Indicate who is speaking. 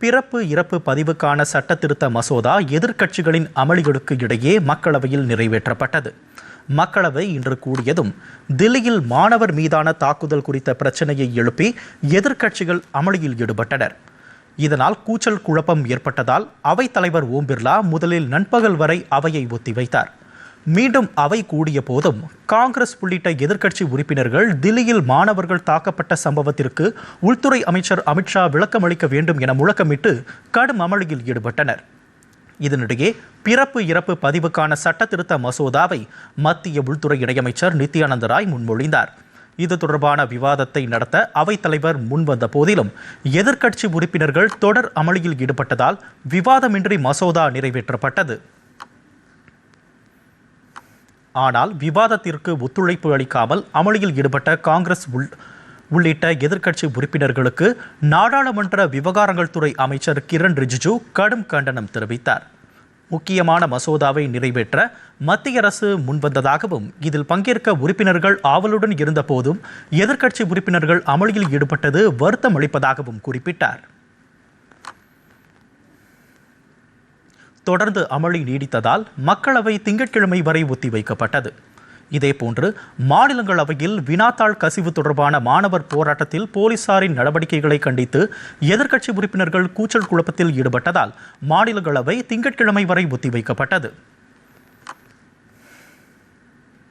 Speaker 1: பிறப்பு இறப்பு பதிவுக்கான சட்ட திருத்த மசோதா எதிர்க்கட்சிகளின் அமளிகளுக்கு இடையே மக்களவையில் நிறைவேற்றப்பட்டது. மக்களவை இன்று கூடியதும் தில்லியில் மாணவர் மீதான தாக்குதல் குறித்த பிரச்சனையை எழுப்பி எதிர்க்கட்சிகள் அமளியில் ஈடுபட்டனர். இதனால் கூச்சல் குழப்பம் ஏற்பட்டதால் அவைத் தலைவர் ஓம் பிர்லா முதலில் நண்பகல் வரை அவையை ஒத்திவைத்தார். மீண்டும் அவை கூடிய போதும் காங்கிரஸ் உள்ளிட்ட எதிர்க்கட்சி உறுப்பினர்கள் தில்லியில் மாணவர்கள் தாக்கப்பட்ட சம்பவத்திற்கு உள்துறை அமைச்சர் அமித்ஷா விளக்கமளிக்க வேண்டும் என முழக்கமிட்டு கடும் அமளியில் ஈடுபட்டனர். இதனிடையே பிறப்பு இறப்பு பதிவுக்கான சட்ட திருத்த மசோதாவை மத்திய உள்துறை இணையமைச்சர் நித்யானந்த ராய் முன்மொழிந்தார். இது தொடர்பான விவாதத்தை நடத்த அவைத்தலைவர் முன்வந்த போதிலும் எதிர்க்கட்சி உறுப்பினர்கள் தொடர் அமளியில் ஈடுபட்டதால் விவாதமின்றி மசோதா நிறைவேற்றப்பட்டது. ஆனால் விவாதத்திற்கு ஒத்துழைப்பு அளிக்காமல் அமளியில் ஈடுபட்ட காங்கிரஸ் உள்ளிட்ட எதிர்க்கட்சி உறுப்பினர்களுக்கு நாடாளுமன்ற விவகாரங்கள் துறை அமைச்சர் கிரண் ரிஜிஜு கடும் கண்டனம் தெரிவித்தார். முக்கியமான மசோதாவை நிறைவேற்ற மத்திய அரசு முன்வந்ததாகவும் இதில் பங்கேற்க உறுப்பினர்கள் ஆவலுடன் இருந்த போதும் எதிர்க்கட்சி உறுப்பினர்கள் அமளியில் ஈடுபட்டது வருத்தம் அளிப்பதாகவும் குறிப்பிட்டார். தொடர்ந்து அமளி நீடித்ததால் மக்களவை திங்கட்கிழமை வரை ஒத்திவைக்கப்பட்டது. இதேபோன்று மாநிலங்களவையில் வினாத்தாள் கசிவு தொடர்பான மாணவர் போராட்டத்தில் போலீசாரின் நடவடிக்கைகளை கண்டித்து எதிர்க்கட்சி உறுப்பினர்கள் கூச்சல் குழப்பத்தில் ஈடுபட்டதால் மாநிலங்களவை திங்கட்கிழமை வரை ஒத்திவைக்கப்பட்டது.